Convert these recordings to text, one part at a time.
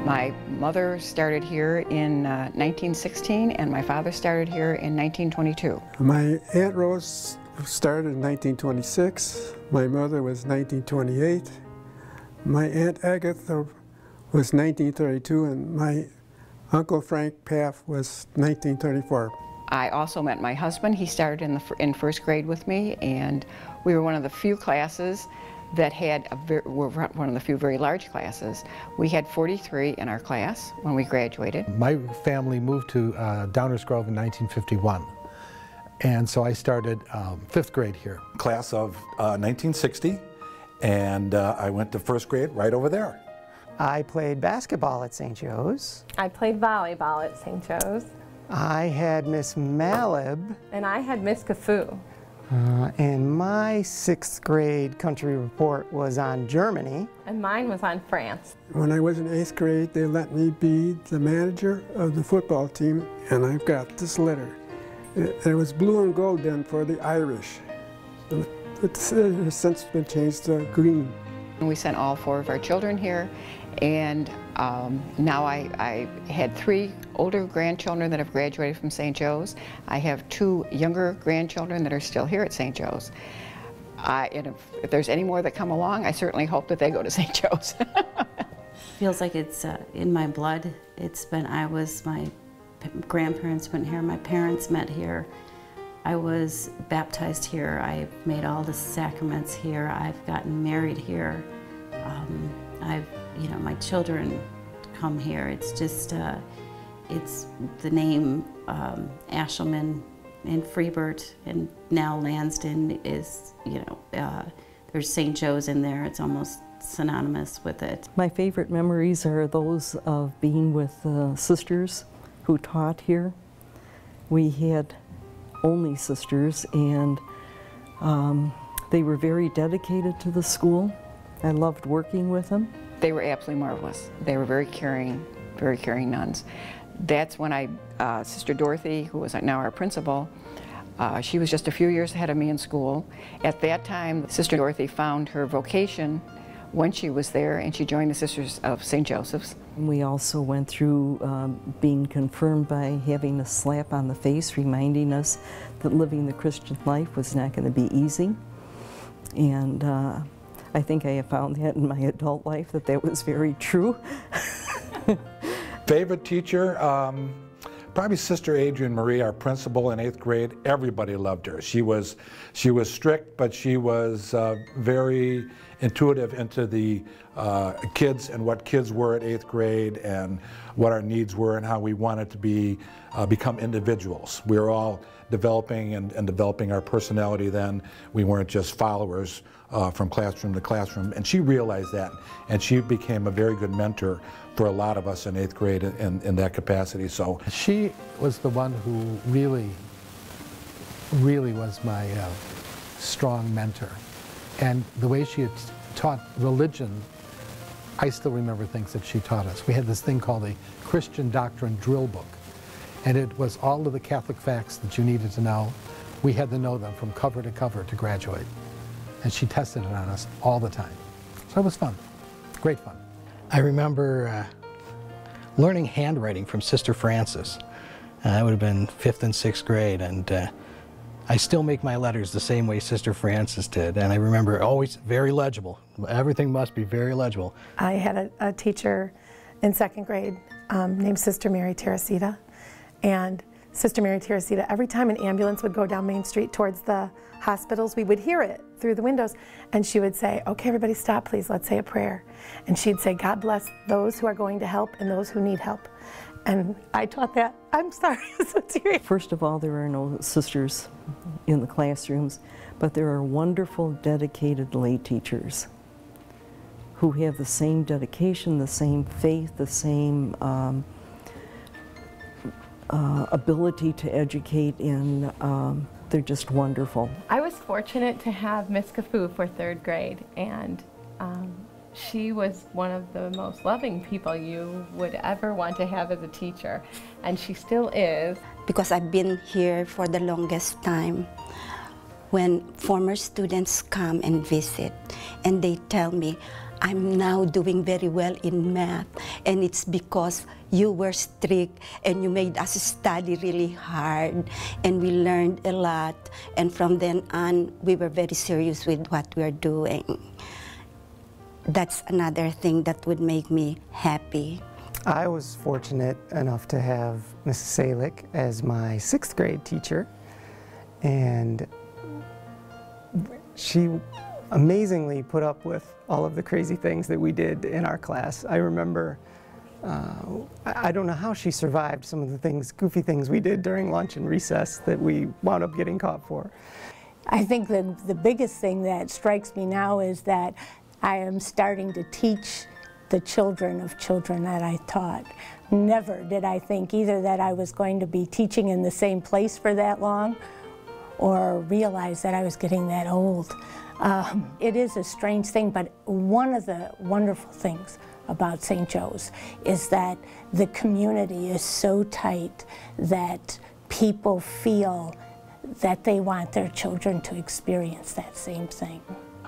My mother started here in 1916 and my father started here in 1922. My Aunt Rose started in 1926. My mother was 1928. My Aunt Agatha was 1932 and my Uncle Frank Paff was 1934. I also met my husband. He started in first grade with me, and we were one of the few classes that had were one of the few very large classes. We had 43 in our class when we graduated. My family moved to Downers Grove in 1951, and so I started 5th grade here. Class of 1960, and I went to first grade right over there. I played basketball at St. Joe's. I played volleyball at St. Joe's. I had Miss Malib. And I had Miss Cafu. And my 6th grade country report was on Germany. And mine was on France. When I was in 8th grade, they let me be the manager of the football team, and I've got this letter. It was blue and gold then for the Irish. It's since been changed to green. We sent all 4 of our children here, and now I had 3 older grandchildren that have graduated from St. Joe's. I have 2 younger grandchildren that are still here at St. Joe's. And if there's any more that come along, I certainly hope that they go to St. Joe's. Feels like it's in my blood. My grandparents went here, my parents met here. I was baptized here. I've made all the sacraments here. I've gotten married here. My children come here. It's just, it's the name Ashelman and Freebert and now Lansden is, there's St. Joe's in there. It's almost synonymous with it. My favorite memories are those of being with sisters who taught here. We had only sisters, and they were very dedicated to the school. I loved working with them. They were absolutely marvelous. They were very caring nuns. That's when Sister Dorothy, who is now our principal, she was just a few years ahead of me in school. At that time, Sister Dorothy found her vocation when she was there, and she joined the Sisters of St. Joseph's. We also went through being confirmed by having a slap on the face, reminding us that living the Christian life was not going to be easy. And I think I have found that in my adult life, that was very true. Favorite teacher? Probably Sister Adrienne Marie, our principal in 8th grade. Everybody loved her. She was strict, but she was very intuitive into the kids and what kids were at 8th grade and what our needs were and how we wanted to become individuals. We were all developing and developing our personality then. We weren't just followers from classroom to classroom, and she realized that, and she became a very good mentor for a lot of us in 8th grade in that capacity. So she was the one who really was my strong mentor. And the way she had taught religion, I still remember things that she taught us. We had this thing called a Christian Doctrine Drill Book, and it was all of the Catholic facts that you needed to know. We had to know them from cover to graduate. And she tested it on us all the time. So it was fun, great fun. I remember learning handwriting from Sister Frances. I would have been 5th and 6th grade, and I still make my letters the same way Sister Frances did, and I remember always very legible. Everything must be very legible. I had a teacher in 2nd grade named Sister Mary Teresita, and Sister Mary Teresita, every time an ambulance would go down Main Street towards the hospitals, we would hear it through the windows, and she would say, "Okay, everybody stop, please, let's say a prayer." And she'd say, "God bless those who are going to help and those who need help." And I taught that. I'm sorry, I'm so serious. First of all, there are no sisters in the classrooms, but there are wonderful, dedicated lay teachers who have the same dedication, the same faith, the same ability to educate, and they're just wonderful. I was fortunate to have Miss Cafu for 3rd grade, and she was one of the most loving people you would ever want to have as a teacher, and she still is. Because I've been here for the longest time, when former students come and visit and they tell me, I'm now doing very well in math, and it's because you were strict and you made us study really hard, and we learned a lot, and from then on we were very serious with what we are doing. That's another thing that would make me happy. I was fortunate enough to have Mrs. Salick as my 6th grade teacher, and she amazingly put up with all of the crazy things that we did in our class. I remember, I don't know how she survived some of the things, goofy things we did during lunch and recess that we wound up getting caught for. I think the biggest thing that strikes me now is that I am starting to teach the children of children that I taught. Never did I think either that I was going to be teaching in the same place for that long or realize that I was getting that old. It is a strange thing, but one of the wonderful things about St. Joe's is that the community is so tight that people feel that they want their children to experience that same thing.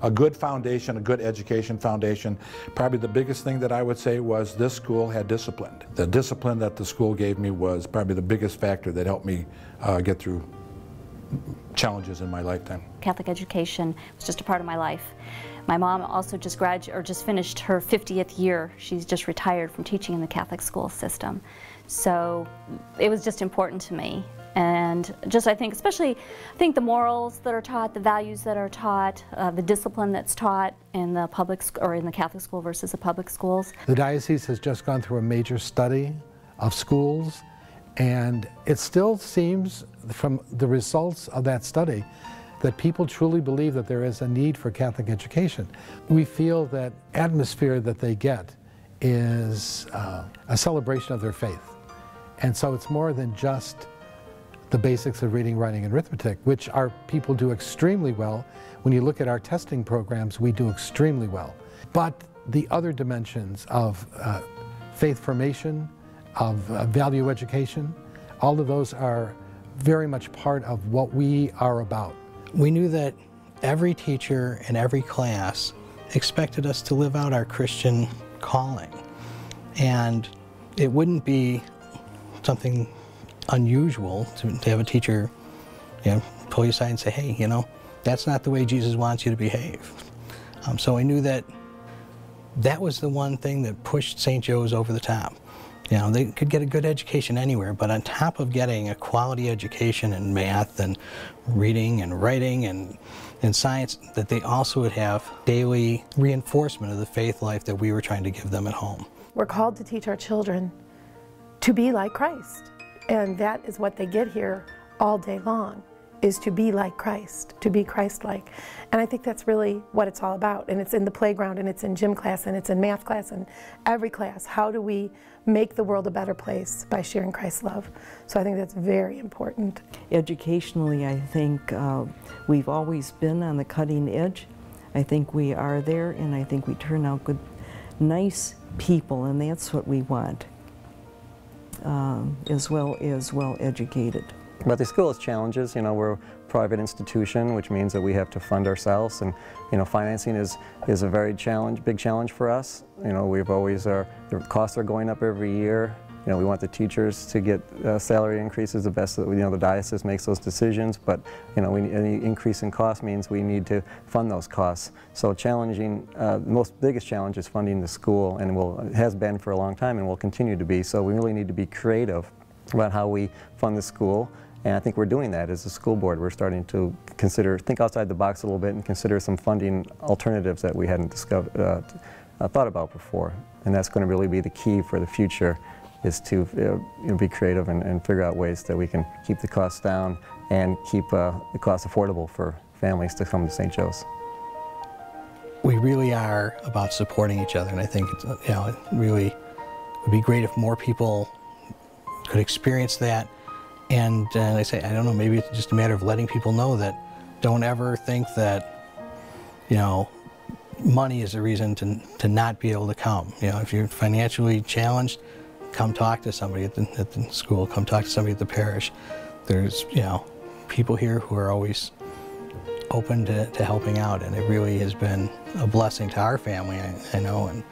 A good foundation, a good education foundation. Probably the biggest thing that I would say was this school had discipline. The discipline that the school gave me was probably the biggest factor that helped me get through challenges in my lifetime. Catholic education was just a part of my life. My mom also just finished her 50th year. She's just retired from teaching in the Catholic school system. So it was just important to me. And just I think the morals that are taught, the values that are taught, the discipline that's taught in the in the Catholic school versus the public schools. The diocese has just gone through a major study of schools, and it still seems from the results of that study that people truly believe that there is a need for Catholic education. We feel that atmosphere that they get is a celebration of their faith. And so it's more than just the basics of reading, writing, and arithmetic, which our people do extremely well. When you look at our testing programs, we do extremely well. But the other dimensions of faith formation, of value education, all of those are very much part of what we are about. We knew that every teacher in every class expected us to live out our Christian calling. And it wouldn't be something unusual to have a teacher, pull you aside and say, hey, that's not the way Jesus wants you to behave. So I knew that that was the one thing that pushed St. Joe's over the top. They could get a good education anywhere, but on top of getting a quality education in math and reading and writing and science, that they also would have daily reinforcement of the faith life that we were trying to give them at home. We're called to teach our children to be like Christ. And that is what they get here all day long, is to be like Christ, to be Christ-like. And I think that's really what it's all about. And it's in the playground, and it's in gym class, and it's in math class, and every class. How do we make the world a better place by sharing Christ's love? So I think that's very important. Educationally, I think we've always been on the cutting edge. I think we are there, and I think we turn out good, nice people, and that's what we want. As well as well-educated. But the school has challenges. We're a private institution, which means that we have to fund ourselves, and financing is a very big challenge for us. We've always the costs are going up every year. We want the teachers to get salary increases the best that the diocese makes those decisions, but any increase in cost means we need to fund those costs. So challenging, the biggest challenge is funding the school, and it has been for a long time and will continue to be. So we really need to be creative about how we fund the school, and I think we're doing that as a school board. We're starting to think outside the box a little bit and consider some funding alternatives that we hadn't thought about before, and that's going to really be the key for the future, is to be creative and figure out ways that we can keep the costs down and keep the costs affordable for families to come to St. Joe's. We really are about supporting each other, and I think it really would be great if more people could experience that. And I say, I don't know, maybe it's just a matter of letting people know that don't ever think that money is a reason to not be able to come. If you're financially challenged, come talk to somebody at the school, come talk to somebody at the parish. There's, people here who are always open to helping out, and it really has been a blessing to our family, I know, and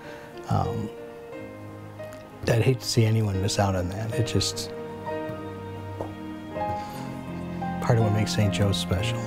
I'd hate to see anyone miss out on that. It's just part of what makes St. Joe's special.